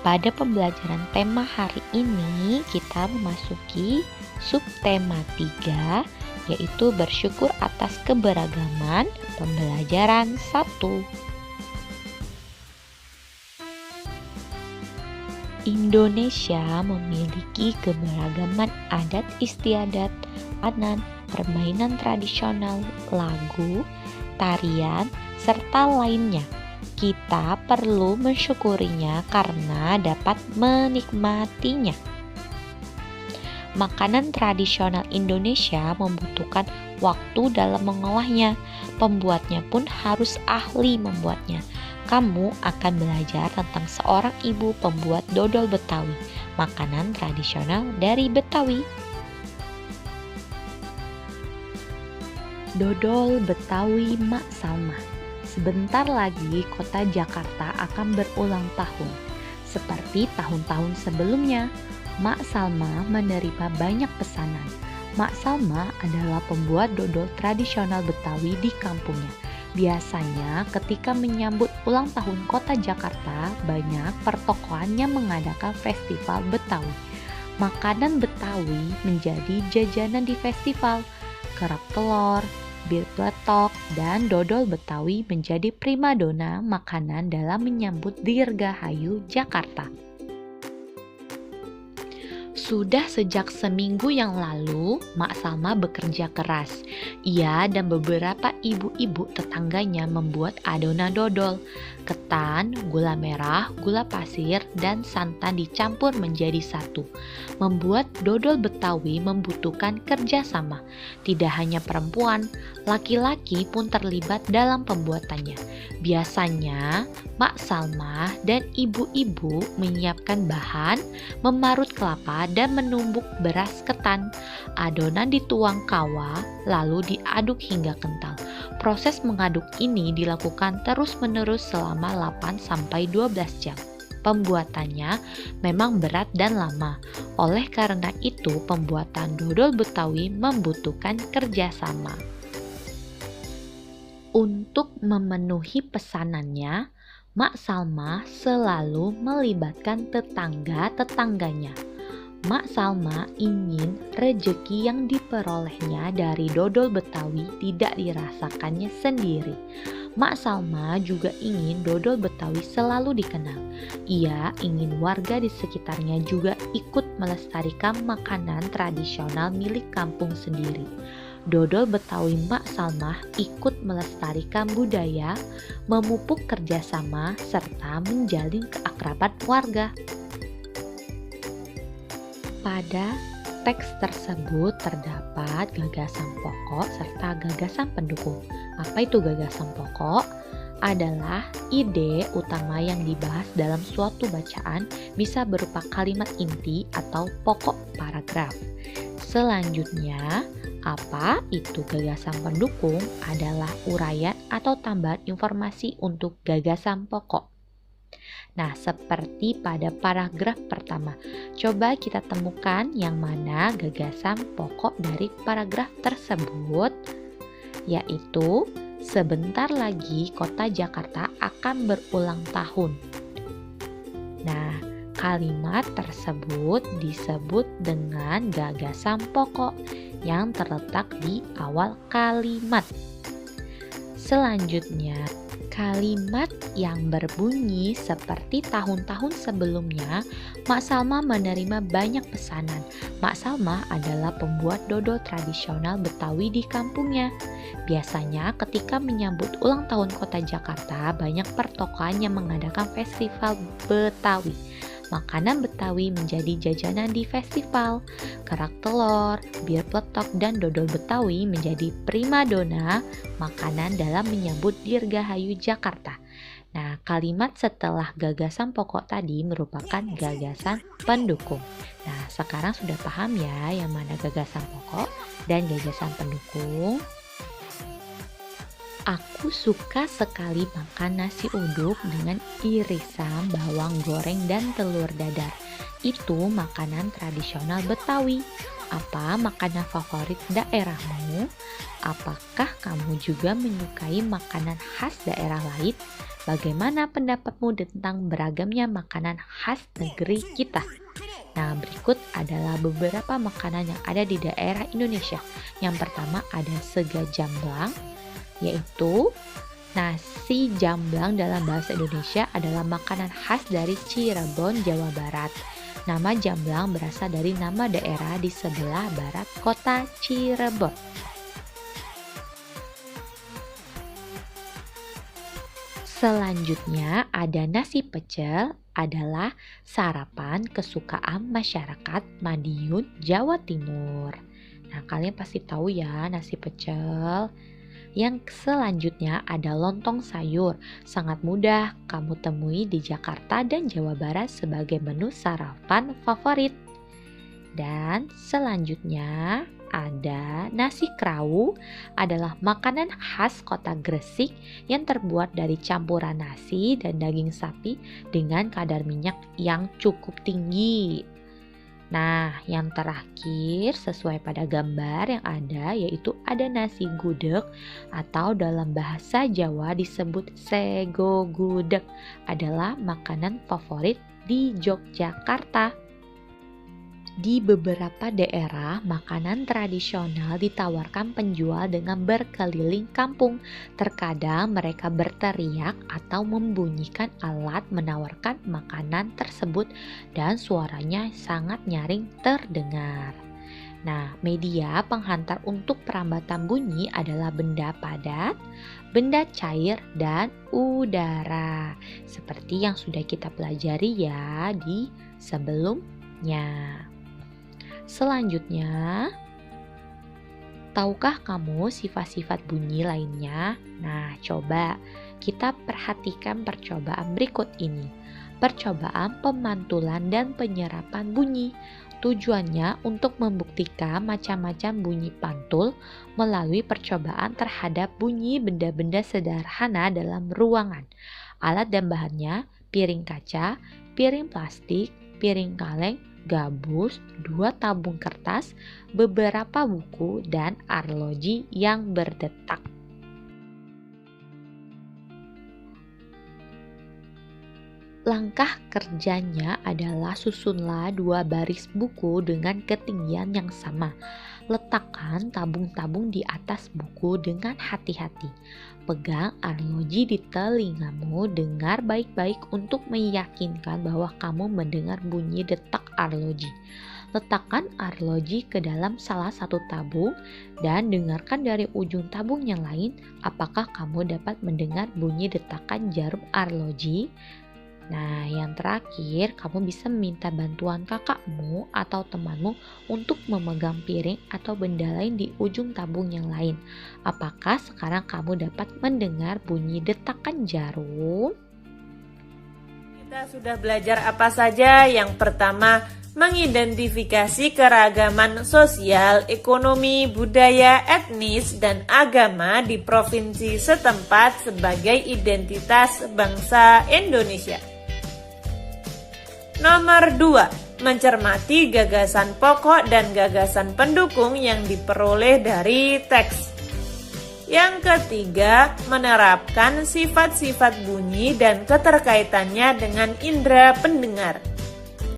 Pada pembelajaran tema hari ini kita memasuki subtema 3, yaitu bersyukur atas keberagaman, pembelajaran 1. Indonesia memiliki keberagaman adat istiadat, makanan, permainan tradisional, lagu, tarian, serta lainnya. Kita perlu mensyukurinya karena dapat menikmatinya. Makanan tradisional Indonesia membutuhkan waktu dalam mengolahnya. Pembuatnya pun harus ahli membuatnya. Kamu akan belajar tentang seorang ibu pembuat dodol Betawi, makanan tradisional dari Betawi. Dodol Betawi Mak Salma. Sebentar lagi kota Jakarta akan berulang tahun. Seperti tahun-tahun sebelumnya, Mak Salma menerima banyak pesanan. Mak Salma adalah pembuat dodol tradisional Betawi di kampungnya. Biasanya ketika menyambut ulang tahun kota Jakarta, banyak pertokoan yang mengadakan festival Betawi. Makanan Betawi menjadi jajanan di festival. Kerak telur, bir peletok, dan dodol Betawi menjadi primadona makanan dalam menyambut Dirgahayu Jakarta. Sudah sejak seminggu yang lalu, Mak Salma bekerja keras. Ia dan beberapa ibu-ibu tetangganya membuat adonan dodol. Ketan, gula merah, gula pasir, dan santan dicampur menjadi satu. Membuat dodol Betawi membutuhkan kerjasama. Tidak hanya perempuan, laki-laki pun terlibat dalam pembuatannya. Biasanya, Mak Salma dan ibu-ibu menyiapkan bahan, memarut kelapa, dan menumbuk beras ketan. Adonan dituang kawa, lalu diaduk hingga kental. Proses mengaduk ini dilakukan terus-menerus selama 8-12 jam. Pembuatannya memang berat dan lama. Oleh karena itu, pembuatan dodol Betawi membutuhkan kerjasama. Untuk memenuhi pesanannya, Mak Salma selalu melibatkan tetangga-tetangganya. Mak Salma ingin rejeki yang diperolehnya dari dodol Betawi tidak dirasakannya sendiri. Mak Salma juga ingin dodol Betawi selalu dikenal. Ia ingin warga di sekitarnya juga ikut melestarikan makanan tradisional milik kampung sendiri. Dodol Betawi Mak Salma ikut melestarikan budaya, memupuk kerjasama, serta menjalin keakraban warga. Pada teks tersebut terdapat gagasan pokok serta gagasan pendukung. Apa itu gagasan pokok? Adalah ide utama yang dibahas dalam suatu bacaan, bisa berupa kalimat inti atau pokok paragraf. Selanjutnya, apa itu gagasan pendukung? Adalah uraian atau tambahan informasi untuk gagasan pokok. Nah, seperti pada paragraf pertama, coba kita temukan yang mana gagasan pokok dari paragraf tersebut, yaitu sebentar lagi kota Jakarta akan berulang tahun. Nah, kalimat tersebut disebut dengan gagasan pokok yang terletak di awal kalimat. Selanjutnya, kalimat yang berbunyi seperti tahun-tahun sebelumnya, Mak Salma menerima banyak pesanan. Mak Salma adalah pembuat dodol tradisional Betawi di kampungnya. Biasanya ketika menyambut ulang tahun kota Jakarta, banyak pertokoan yang mengadakan festival Betawi. Makanan Betawi menjadi jajanan di festival. Kerak telur, bir peletok, dan dodol Betawi menjadi primadona makanan dalam menyambut Dirgahayu Jakarta. Nah, kalimat setelah gagasan pokok tadi merupakan gagasan pendukung. Nah, sekarang sudah paham ya yang mana gagasan pokok dan gagasan pendukung? Aku suka sekali makan nasi uduk dengan irisan bawang goreng dan telur dadar. Itu makanan tradisional Betawi. Apa makanan favorit daerahmu? Apakah kamu juga menyukai makanan khas daerah lain? Bagaimana pendapatmu tentang beragamnya makanan khas negeri kita? Nah, berikut adalah beberapa makanan yang ada di daerah Indonesia. Yang pertama ada sega jamblang, yaitu nasi jamblang dalam bahasa Indonesia adalah makanan khas dari Cirebon, Jawa Barat. Nama jamblang berasal dari nama daerah di sebelah barat kota Cirebon. Selanjutnya ada nasi pecel, adalah sarapan kesukaan masyarakat Madiun, Jawa Timur. Nah, kalian pasti tahu ya nasi pecel. Yang selanjutnya ada lontong sayur. Sangat mudah kamu temui di Jakarta dan Jawa Barat sebagai menu sarapan favorit. Dan selanjutnya ada nasi krawu, adalah makanan khas kota Gresik yang terbuat dari campuran nasi dan daging sapi dengan kadar minyak yang cukup tinggi. Nah, yang terakhir sesuai pada gambar yang ada yaitu ada nasi gudeg atau dalam bahasa Jawa disebut sego gudeg, adalah makanan favorit di Yogyakarta. Di beberapa daerah, makanan tradisional ditawarkan penjual dengan berkeliling kampung. Terkadang mereka berteriak atau membunyikan alat menawarkan makanan tersebut dan suaranya sangat nyaring terdengar. Nah, media penghantar untuk perambatan bunyi adalah benda padat, benda cair, dan udara. Seperti yang sudah kita pelajari ya di sebelumnya. Selanjutnya, tahukah kamu sifat-sifat bunyi lainnya? Nah, coba kita perhatikan percobaan berikut ini. Percobaan pemantulan dan penyerapan bunyi. Tujuannya untuk membuktikan macam-macam bunyi pantul melalui percobaan terhadap bunyi benda-benda sederhana dalam ruangan. Alat dan bahannya piring kaca, piring plastik, piring kaleng, gabus, 2 tabung kertas, beberapa buku, dan arloji yang berdetak. Langkah kerjanya adalah susunlah 2 baris buku dengan ketinggian yang sama. Letakkan tabung-tabung di atas buku dengan hati-hati. Pegang arloji di telingamu, dengar baik-baik untuk meyakinkan bahwa kamu mendengar bunyi detak arloji. Letakkan arloji ke dalam salah satu tabung dan dengarkan dari ujung tabung yang lain apakah kamu dapat mendengar bunyi detakan jarum arloji. Nah, yang terakhir, kamu bisa meminta bantuan kakakmu atau temanmu untuk memegang piring atau benda lain di ujung tabung yang lain. Apakah sekarang kamu dapat mendengar bunyi detakan jarum? Kita sudah belajar apa saja? Yang pertama, mengidentifikasi keragaman sosial, ekonomi, budaya, etnis, dan agama di provinsi setempat sebagai identitas bangsa Indonesia. Nomor 2, mencermati gagasan pokok dan gagasan pendukung yang diperoleh dari teks. Yang ketiga, menerapkan sifat-sifat bunyi dan keterkaitannya dengan indera pendengar.